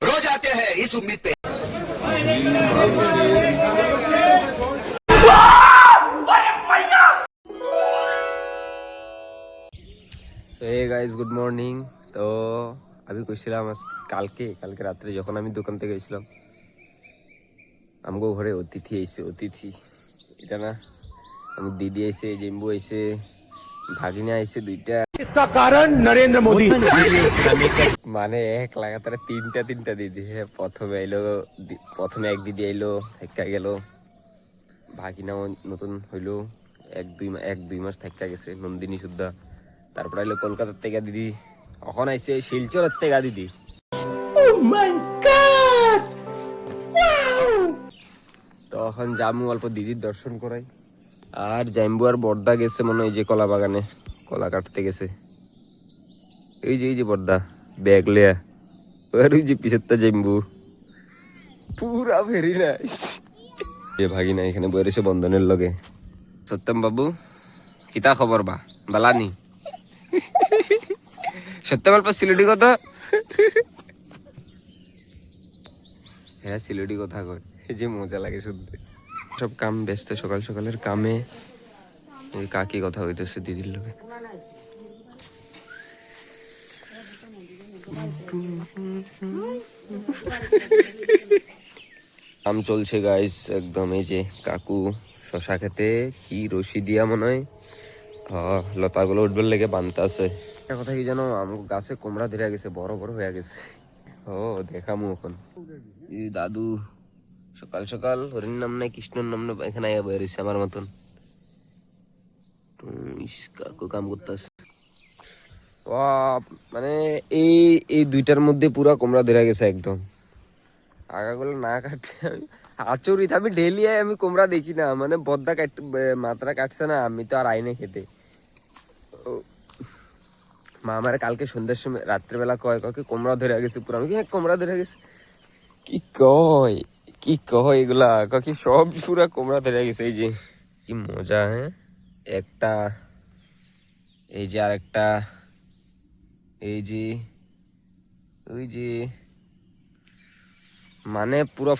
रोज आते हैं इस उम्मीद पे। So hey guys, good morning. তো আমি কইছিলাম কালকে রাত্রে যখন আমি দোকান থেকে গেছিলাম, আমগো ঘরে অতিথি আইছে। এটা না, আমি দিদি আইছে, জিম্বু আইছে, ভাগিনা আইছে দুইটা। इसका कारण नरेंद्र मोदी। মানে এক লাগাতার তিনটা দিদি। প্রথমে এক দিদি আইলো, থাইকা গেল। ভাগিনাও নতুন হইলো, এক দুই মাস থাইকা গেছে, নন্দিনী সুদ্ধা। তারপর আইলো কলকাতার থেকে দিদি, এখন আইছে শিলচরের থেকে দিদি। তখন জামু অল্প দিদির দর্শন করাই। আর জাম্বু আর বর্দা গেছে মনে হয় যে কলা বাগানে কলা কাটতে গেছে। এই যে বর্দা ব্যাগ লিয়া, আর ওই যে পিছেরটা জাম্বু, পুরা ভেরি নাইস। যে ভাগিনা এখানে বইরেছে বন্ধনের লগে। সত্যম বাবু, কিতা খবর বা বালানি? সত্যম অল্প সিলেটি কথা, হ্যাঁ সিলেটি কথা কয়, যে মজা লাগে শুনতে। সব কাম ব্যস্ত, সকালের কামে। এই কাকি কথা হইতেছে দিদির লগে। কাম চলছে গাইস একদম। এই যে কাকু শশা খেতে কি রশি দিয়া মনে হয় লতাগুলো উঠবার লেগে বানতে আছে। একটা কথা কি জানো, আমার গাছে কোমড়া ধরে গেছে, বড় হয়ে গেছে। ও দেখামু এখন। এই দাদু সকাল হরিণ নাম নাই কৃষ্ণর নাম না এখানে আইয়া বেরিয়েছে আমার মতন। কাকু কাম করতেছে। মানে এই দুইটার মধ্যে পুরা কোমড়া ধরে গেছে একদম। আগাগুলো না কাটতে আমি আচরিত। আমি ডেলি আমি কোমড়া দেখি না, মানে বদ্দা মাত্রা কাটছে না, আমি তো আর আইনে খেতে। মা আমার কালকে সন্ধ্যার সময় রাত্রেবেলা কয় কোমড়া ধরে গেছে পুরো। আমি কোমড়া ধরে গেছে কি কয় এগুলা, কি সব পুরা কোমড়া ধরে গেছে। এই যে কি মজা, হ্যাঁ একটা, এই যে আর একটা, এই যে ওই যে, মানে পুরা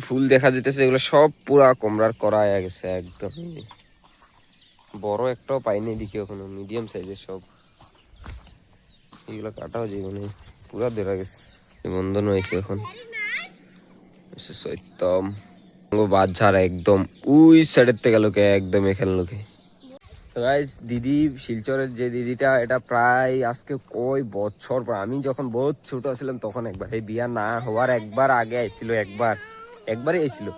ফুল দেখা যেতেছে। এগুলো সব পুরা কোমড়ার করা হয়ে গেছে একদম। বড় একটাও পাইনি দেখি ওখানে, মিডিয়াম সাইজের সব। এগুলো কাটাও জীবনে পুরা ধরা গেছে। বন্ধন হয়েছে এখন। সত্যম বাদ ঝাড় একদম ওই সাইডের থেকে লোকে একদম এখানে লোকে। দিদি শিলচরের যে দিদিটা, এটা প্রায় আজকে কয় বছর পর, আমি যখন বহুত ছোট ছিলাম তখন একবার, এই বিয়া না হওয়ার একবার আগে আইছিল, একবারই আইছিল।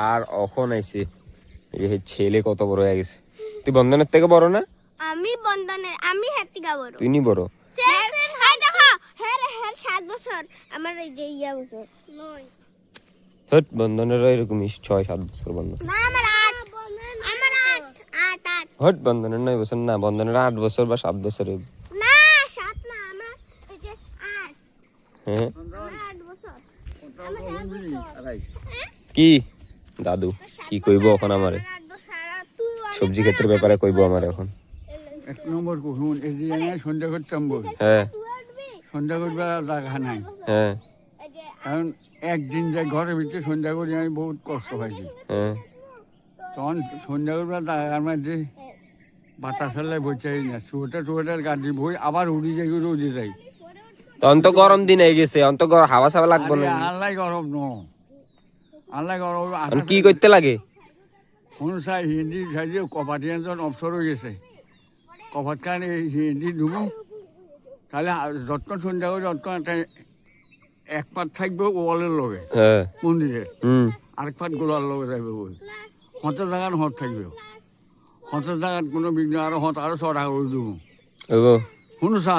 আর এখন আইছে। এই ছেলে কত বড় হয়ে গেছে। তুই বন্ধনের থেকে বড় না? আমি হের থেকে বড়। তুই নি বড়? হাই দেখো, হের 7 বছর, আমার এই যে ইয়া বছর 9। বন্ধনেরও এরকমই 6-7 বছর বন্ধন। না আমার 8, আমার 8। বন্ধনের 9 বছর না, বন্ধনের 8 বছর বা 7 বছর। না 7 না, আমার এই যে 8। হ্যাঁ আমার 8 বছর, আমার 7 বছর। কি দাদু কি কইব এখন আমারে? সবজি ক্ষেত্রের ব্যাপারে কইব আমার এখন। 1 নম্বর কখন এদিকে সন্ধ্যা করতাম বল। হ্যাঁ সন্ধ্যা করবার জায়গা নাই। হ্যাঁ কারণ একদিন যে ঘরের ভিতরে সন্ধ্যা করি আমি বহুত কষ্ট পাইছি। হ্যাঁ তখন সন্ধ্যা করবার জায়গার মধ্যে বাতাস চালাই বসে না, সোয়েটার গাড়ি বই আবার উড়ি যাই যাই। তখন তো গরম দিন হয়ে গেছে, অন্ত হাওয়া সাওয়া লাগবে না। আল্লাহ গরম আল্লাহ গরম। কি করতে লাগে? কোন সাই হিন্দি সাইজে কপাটিয়ান অবসর হয়ে গেছে, কপাট কারণে হিন্দি ঢুকু তাহলে যত্ন সন্ধ্যা করে যত্ন একটা এক পাত থাকবে ওয়ালের লগে মন্দিরের, আরেক পাত গোলার লগে থাকবে বই। হতের জায়গার হত থাকবে, হতের জায়গার কোনো বিঘ্ন আরো চড়া করে দেবো। শুনুছা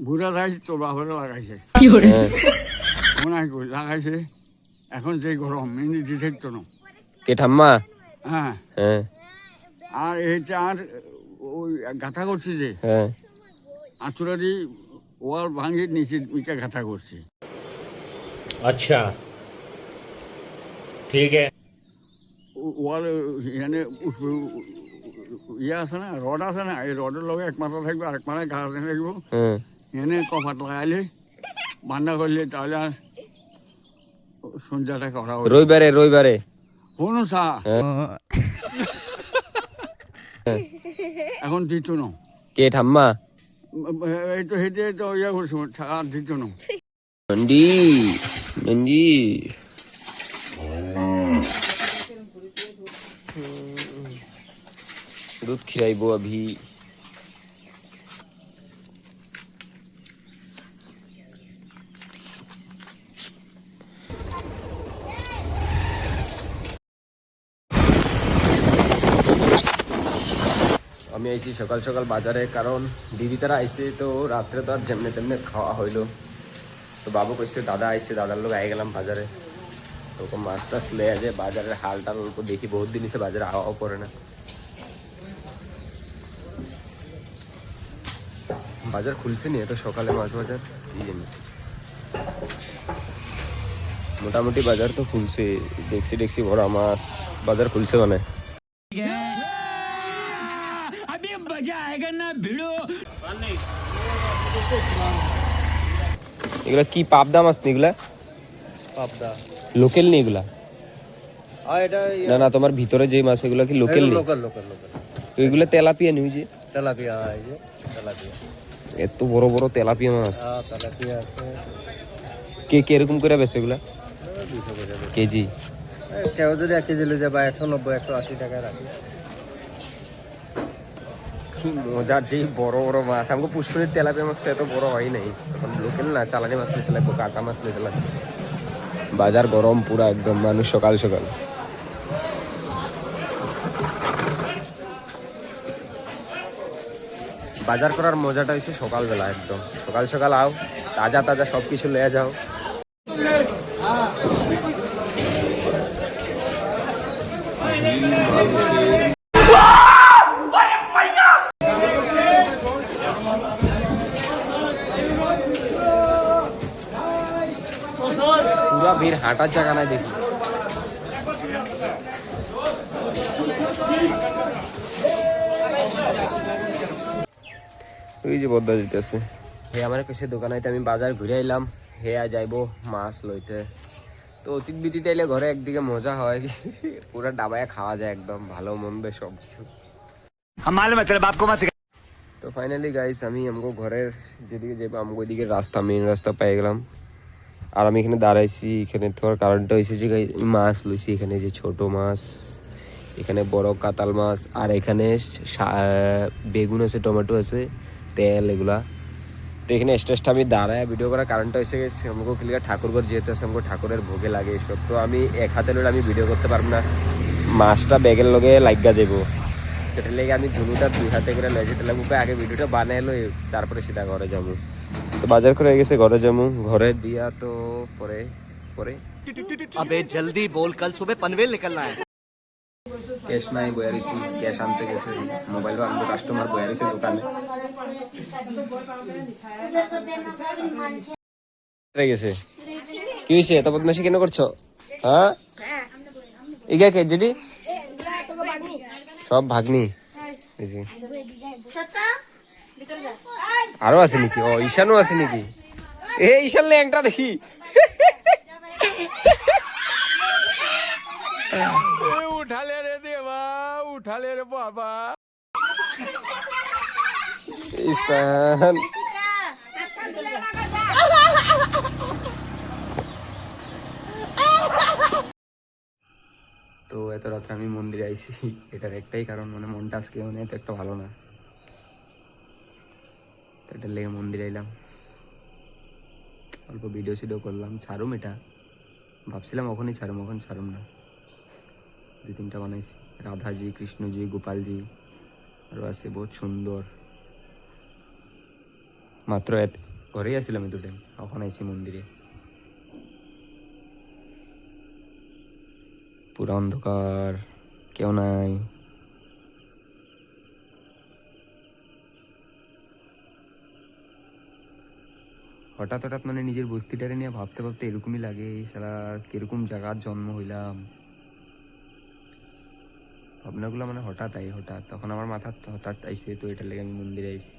বুড়া রাইছে তোর বাপরে লাগাইছে, মনে হয় লাগাইছে। এখন যে গরম এমনি দি থাকতো না কে ঠাম্মা? হ্যাঁ আর এইটা আর ওই গাঁথা করছি যে আঁচুরা দিয়ে ওয়াল ভাঙিয়ে নিচে মিটা গাঁথা করছি। আচ্ছা ঠিক আছে। ওয়াল এখানে ইয়ে আছে না রড আছে না এই রডের লগে এক মাথা থাকবে আরেক মাথায় ঘাস থাকব হ্যাঁ এনে কপাট লাগাইলে বান্ধা করলে তাহলে আর সন্ধ্যাটা করা হবে রবিবারে কোনো চা হ্যাঁ। এখন দিত না কে ঠাম্মা এই তো হেঁটে তো ইয়ে করছো টাকা দিত না নন্দি নন্দি दूध खिलाइबो अभी আমি আইছি সকাল সকাল বাজারে কারণ দিদি তারা আইছে তো রাত্রে তো আর যেমনে তেমনে খাওয়া হইলো তো বাবু কইছে দাদা আইছে দাদার লোক আই গেলাম বাজারে তো মাছ টাছ লয়ে যায় বাজারের হাল টাল অল্প দেখি বহুত দিন এসে বাজারে আওয়াও পড়ে না বাজার খুলছে নি এত সকালে মাছ বাজার কি জানি মোটামুটি বাজার তো খুলছে দেখছি ভরা মাছ বাজার খুলছে মানে এগুলা কি পাবদা মাছ নি এগুলা পাবদা লোকাল নি এগুলা এটা না না তোমার ভিতরে যে মাছ এগুলা কি লোকাল নি লোকাল তো এগুলা তেলাপিয়া নিউ যে তেলাপিয়া এই যে তেলাপিয়া এত বড় বড় তেলাপিয়া মাছ তেলাপিয়া আছে কে কিরকম করে বেচে এগুলা 200 করে কেজি কেউ যদি 1 কেজি লয়ে যায় বা 190 180 টাকা রাখি কি মজার যেই বড় বড় মাছ আমাকে পুষ্করির তেলাপিয়া মাছ তো এত বড় হয় নাই তখন লোকাল না চালানি মাছ নিতে লাগবে কাটা মাছ নিতে লাগবে বাজার গরম পুরা একদম মানুষ সকাল সকাল বাজার করার মজাটা হচ্ছে সকালবেলা একদম সকাল সকাল আও তাজা তাজা সব কিছু লয়ে যাও পুরা ভিড় হাঁটার জায়গা নাই দেখি ওই যে বদ্দা যেতেছে হে আমার কাছে দোকান আইতে আমি বাজার ঘুরে আইলাম হে যাইবো মাছ লইতে তো অতীত বিদিতে এলে ঘরে একদিকে মজা হয় পুরা ডাবায় খাওয়া যায় একদম ভালো মন্দ সব কিছু তো ফাইনালি গাইস আমি আমগো ঘরের যেদিকে যাবো আমগো ওইদিকে রাস্তা মেইন রাস্তা পেয়ে গেলাম আর আমি এখানে দাঁড়াইছি এখানে তোর কারণটা হয়েছে যে মাছ লইছি এখানে যে ছোট মাছ এখানে বড় কাতাল মাছ আর এখানে বেগুন আছে টমেটো আছে তেল এগুলা তো এখানে স্টেজটা আমি দাঁড়ায় ভিডিও করার কারণটা হয়েছে আমাকে ক্লিয়ার ঠাকুরঘর যেহেতু আছে আমাকে ঠাকুরের ভোগে লাগে এসব তো আমি এক হাতে লইলে আমি ভিডিও করতে পারবো না মাছটা ব্যাগের লগে লাগা যাবো সেটা লেগে আমি ধুনুটা 2 হাতে করে লয়ে যেতে লাগবো আগে ভিডিওটা বানাই লই তারপরে সেটা ঘরে যাবো তো বাজার করে গেছে ঘরে যাবো ঘরে দিয়া তো পরে পরে अबे जल्दी बोल कल सुबह पनवेल निकलना है ক্যাশ নাই বয়ারিছি ক্যাশ আনতে গেছে মোবাইল আনবো কাস্টমার বয়ারিছে দোকানে গেছে কি হয়েছে এত বদমাশি কেন করছো হ্যাঁ ইগা কে যেটি সব ভাগ্নি আরো আছে নাকি ও ঈশানও আছে নাকি এ ঈশান ল্যাংটা দেখি উঠালে রে দেবা উঠালে রে বাবা ঈশান তো এত রাত্রে আমি মন্দিরে আইছি এটার একটাই কারণ মানে মনটা আজকে মানে এত একটা ভালো না তো এটার লেগে মন্দিরে এলাম অল্প ভিডিও করলাম ছাড়ুম এটা ভাবছিলাম ওখানেই ছাড়ুম এখন ছাড়ুম না 2-3টা বানাইছি রাধাজি কৃষ্ণজি গোপালজি আরও আছে বহুত সুন্দর মাত্র ঘরেই আসছিলাম এত টাইম এখন আইছি মন্দিরে পুরা অন্ধকার কেউ নাই হঠাৎ মানে নিজের বস্তিটারে নিয়ে ভাবতে এরকমই লাগে সারা কিরকম জায়গার জন্ম হইলাম ভাবনাগুলো মানে হঠাৎ তখন আমার মাথার হঠাৎ আইসে, তো এটা লেগে আমি মন্দিরে আইসি।